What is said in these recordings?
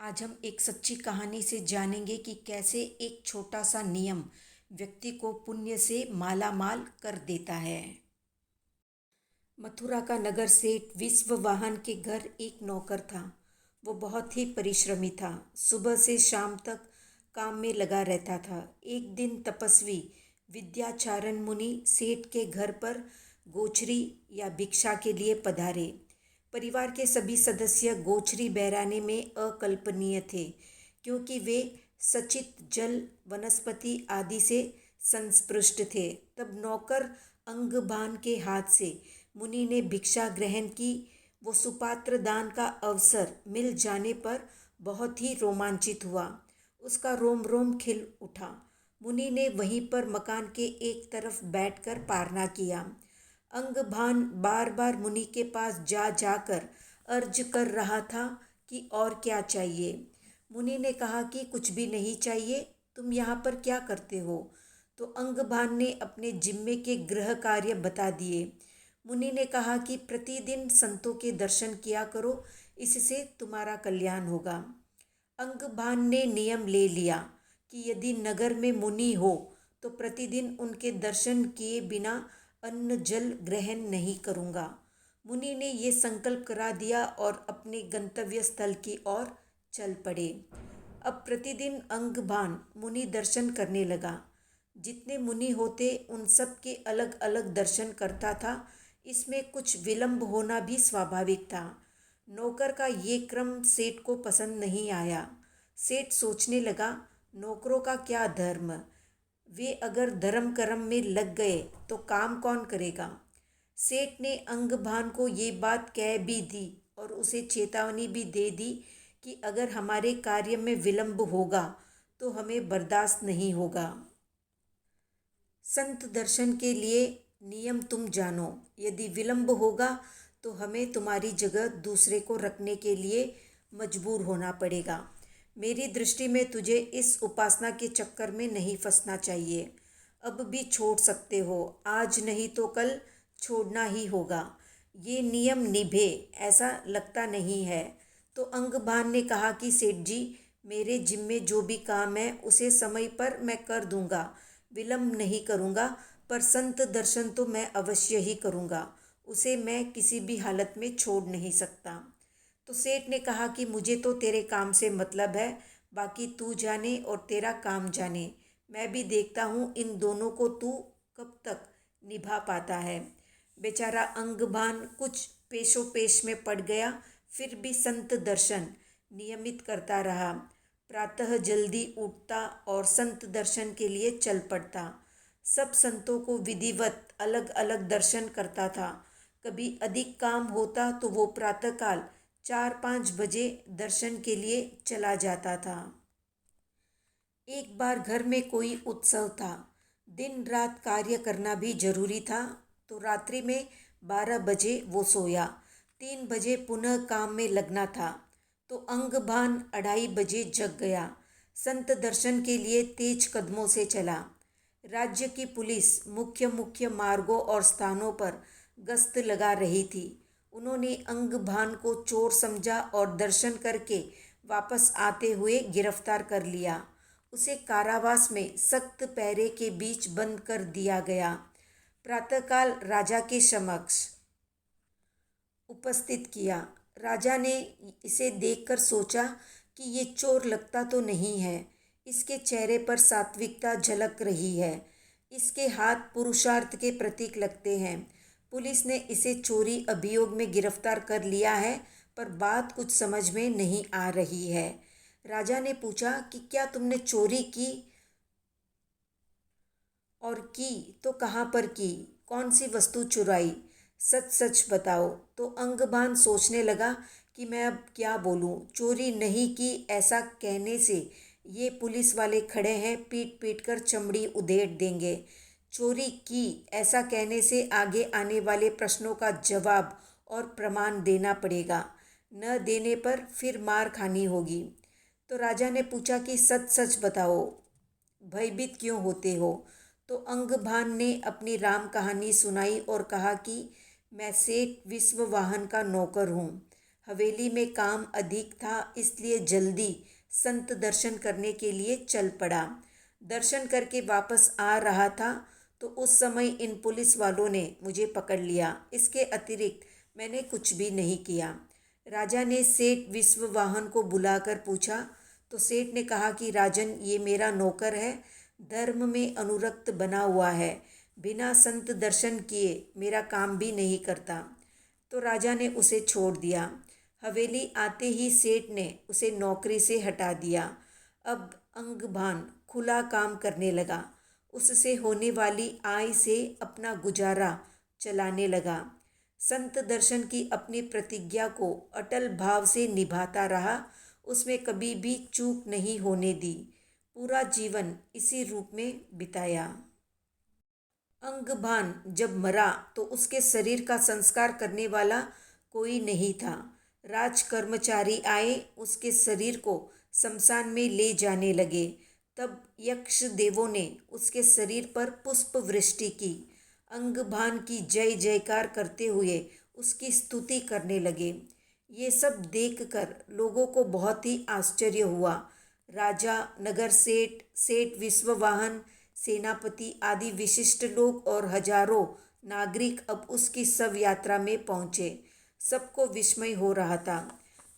आज हम एक सच्ची कहानी से जानेंगे कि कैसे एक छोटा सा नियम व्यक्ति को पुण्य से माला माल कर देता है। मथुरा का नगर सेठ विश्ववाहन के घर एक नौकर था। वो बहुत ही परिश्रमी था। सुबह से शाम तक काम में लगा रहता था। एक दिन तपस्वी विद्याचारण मुनि सेठ के घर पर गोचरी या भिक्षा के लिए पधारे। परिवार के सभी सदस्य गोचरी बहराने में अकल्पनीय थे, क्योंकि वे सचित जल वनस्पति आदि से संस्पृष्ट थे। तब नौकर अंगबान के हाथ से मुनि ने भिक्षा ग्रहण की। वो सुपात्र दान का अवसर मिल जाने पर बहुत ही रोमांचित हुआ। उसका रोम रोम खिल उठा। मुनि ने वहीं पर मकान के एक तरफ बैठकर पारना किया। अंगभान बार बार मुनि के पास जा जाकर अर्ज कर रहा था कि और क्या चाहिए। मुनि ने कहा कि कुछ भी नहीं चाहिए, तुम यहाँ पर क्या करते हो? तो अंगभान ने अपने जिम्मे के गृह कार्य बता दिए। मुनि ने कहा कि प्रतिदिन संतों के दर्शन किया करो, इससे तुम्हारा कल्याण होगा। अंगभान ने नियम ले लिया कि यदि नगर में मुनि हो तो प्रतिदिन उनके दर्शन किए बिना अन्न जल ग्रहण नहीं करूँगा। मुनि ने ये संकल्प करा दिया और अपने गंतव्य स्थल की ओर चल पड़े। अब प्रतिदिन अंगभान मुनि दर्शन करने लगा। जितने मुनि होते उन सब के अलग अलग दर्शन करता था। इसमें कुछ विलंब होना भी स्वाभाविक था। नौकर का ये क्रम सेठ को पसंद नहीं आया। सेठ सोचने लगा, नौकरों का क्या धर्म, वे अगर धर्म कर्म में लग गए तो काम कौन करेगा। सेठ ने अंगभान को ये बात कह भी दी और उसे चेतावनी भी दे दी कि अगर हमारे कार्य में विलंब होगा तो हमें बर्दाश्त नहीं होगा। संत दर्शन के लिए नियम तुम जानो, यदि विलंब होगा तो हमें तुम्हारी जगह दूसरे को रखने के लिए मजबूर होना पड़ेगा। मेरी दृष्टि में तुझे इस उपासना के चक्कर में नहीं फंसना चाहिए। अब भी छोड़ सकते हो, आज नहीं तो कल छोड़ना ही होगा। ये नियम निभे ऐसा लगता नहीं है। तो अंगभान ने कहा कि सेठ जी, मेरे जिम्मे जो भी काम है उसे समय पर मैं कर दूंगा, विलंब नहीं करूंगा, पर संत दर्शन तो मैं अवश्य ही करूंगा, उसे मैं किसी भी हालत में छोड़ नहीं सकता। तो सेठ ने कहा कि मुझे तो तेरे काम से मतलब है, बाकी तू जाने और तेरा काम जाने। मैं भी देखता हूँ इन दोनों को तू कब तक निभा पाता है। बेचारा अंगभान कुछ पेशो पेश में पड़ गया, फिर भी संत दर्शन नियमित करता रहा। प्रातः जल्दी उठता और संत दर्शन के लिए चल पड़ता। सब संतों को विधिवत अलग अलग दर्शन करता था। कभी अधिक काम होता तो वो प्रातःकाल 4-5 बजे दर्शन के लिए चला जाता था। एक बार घर में कोई उत्सव था। दिन रात कार्य करना भी जरूरी था, तो रात्रि में 12 बजे वो सोया। 3 बजे पुनः काम में लगना था, तो अंगभान 2:30 बजे जग गया। संत दर्शन के लिए तेज कदमों से चला। राज्य की पुलिस मुख्य मुख्य मार्गों और स्थानों पर गश्त लगा रही थी। उन्होंने अंगभान को चोर समझा और दर्शन करके वापस आते हुए गिरफ्तार कर लिया। उसे कारावास में सख्त पहरे के बीच बंद कर दिया गया। प्रातःकाल राजा के समक्ष उपस्थित किया। राजा ने इसे देखकर सोचा कि ये चोर लगता तो नहीं है। इसके चेहरे पर सात्विकता झलक रही है। इसके हाथ पुरुषार्थ के प्रतीक लगते हैं। पुलिस ने इसे चोरी अभियोग में गिरफ्तार कर लिया है, पर बात कुछ समझ में नहीं आ रही है। राजा ने पूछा कि क्या तुमने चोरी की, और की तो कहाँ पर की, कौन सी वस्तु चुराई, सच सच बताओ। तो अंगभान सोचने लगा कि मैं अब क्या बोलूं। चोरी नहीं की ऐसा कहने से ये पुलिस वाले खड़े हैं, पीट पीट कर चमड़ी उधेड़ देंगे। चोरी की ऐसा कहने से आगे आने वाले प्रश्नों का जवाब और प्रमाण देना पड़ेगा, न देने पर फिर मार खानी होगी। तो राजा ने पूछा कि सच सच बताओ, भयभीत क्यों होते हो। तो अंगभान ने अपनी राम कहानी सुनाई और कहा कि मैं सेठ विश्ववाहन का नौकर हूँ। हवेली में काम अधिक था, इसलिए जल्दी संत दर्शन करने के लिए चल पड़ा। दर्शन करके वापस आ रहा था तो उस समय इन पुलिस वालों ने मुझे पकड़ लिया। इसके अतिरिक्त मैंने कुछ भी नहीं किया। राजा ने सेठ विश्ववाहन को बुलाकर पूछा तो सेठ ने कहा कि राजन, ये मेरा नौकर है, धर्म में अनुरक्त बना हुआ है, बिना संत दर्शन किए मेरा काम भी नहीं करता। तो राजा ने उसे छोड़ दिया। हवेली आते ही सेठ ने उसे नौकरी से हटा दिया। अब अंगभान खुला काम करने लगा। उससे होने वाली आय से अपना गुजारा चलाने लगा। संत दर्शन की अपनी प्रतिज्ञा को अटल भाव से निभाता रहा। उसमें कभी भी चूक नहीं होने दी। पूरा जीवन इसी रूप में बिताया। अंगभान जब मरा तो उसके शरीर का संस्कार करने वाला कोई नहीं था। राज कर्मचारी आए, उसके शरीर को शमशान में ले जाने लगे। तब यक्ष देवों ने उसके शरीर पर पुष्प वृष्टि की। अंगभान की जय जयकार करते हुए उसकी स्तुति करने लगे। ये सब देखकर लोगों को बहुत ही आश्चर्य हुआ। राजा, नगर सेठ, सेठ विश्ववाहन, सेनापति आदि विशिष्ट लोग और हजारों नागरिक अब उसकी शव यात्रा में पहुंचे। सबको विस्मय हो रहा था।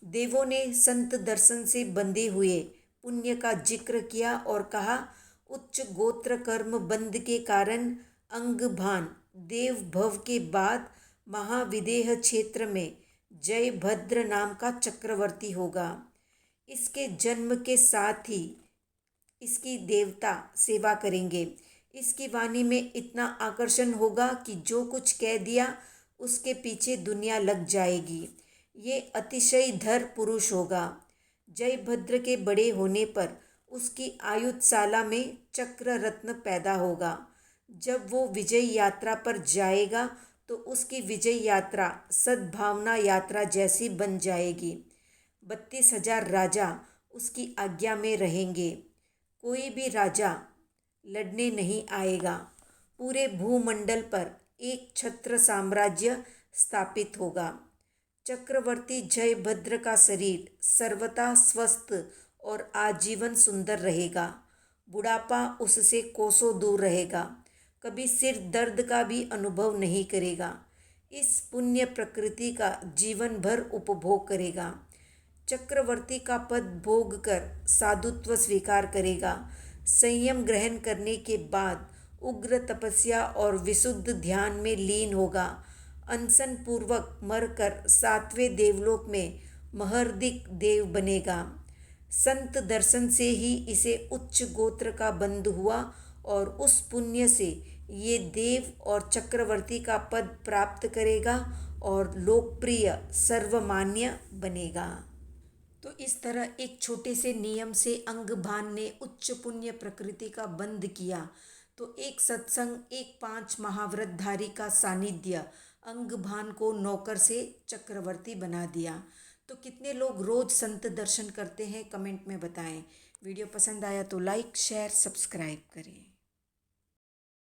देवों ने संत दर्शन से बंधे हुए पुण्य का जिक्र किया और कहा, उच्च गोत्र कर्म बंध के कारण अंगभान देव भव के बाद महाविदेह क्षेत्र में जयभद्र नाम का चक्रवर्ती होगा। इसके जन्म के साथ ही इसकी देवता सेवा करेंगे। इसकी वाणी में इतना आकर्षण होगा कि जो कुछ कह दिया उसके पीछे दुनिया लग जाएगी। ये अतिशय धर पुरुष होगा। जयभद्र के बड़े होने पर उसकी आयुधशाला में चक्र रत्न पैदा होगा। जब वो विजय यात्रा पर जाएगा तो उसकी विजय यात्रा सद्भावना यात्रा जैसी बन जाएगी। 32,000 राजा उसकी आज्ञा में रहेंगे। कोई भी राजा लड़ने नहीं आएगा। पूरे भूमंडल पर एक छत्र साम्राज्य स्थापित होगा। चक्रवर्ती जयभद्र का शरीर सर्वथा स्वस्थ और आजीवन सुंदर रहेगा। बुढ़ापा उससे कोसों दूर रहेगा। कभी सिर दर्द का भी अनुभव नहीं करेगा। इस पुण्य प्रकृति का जीवन भर उपभोग करेगा। चक्रवर्ती का पद भोग कर साधुत्व स्वीकार करेगा। संयम ग्रहण करने के बाद उग्र तपस्या और विशुद्ध ध्यान में लीन होगा। अनशन पूर्वक मरकर 7वें देवलोक में महर्दिक देव बनेगा। संत दर्शन से ही इसे उच्च गोत्र का बंध हुआ और उस पुण्य से ये देव और चक्रवर्ती का पद प्राप्त करेगा और लोकप्रिय सर्वमान्य बनेगा। तो इस तरह एक छोटे से नियम से अंगभान ने उच्च पुण्य प्रकृति का बंध किया। तो एक सत्संग, एक 5 महाव्रतधारी का सानिध्य अंगभान को नौकर से चक्रवर्ती बना दिया। तो कितने लोग रोज संत दर्शन करते हैं, कमेंट में बताएं। वीडियो पसंद आया तो लाइक, शेयर, सब्सक्राइब करें।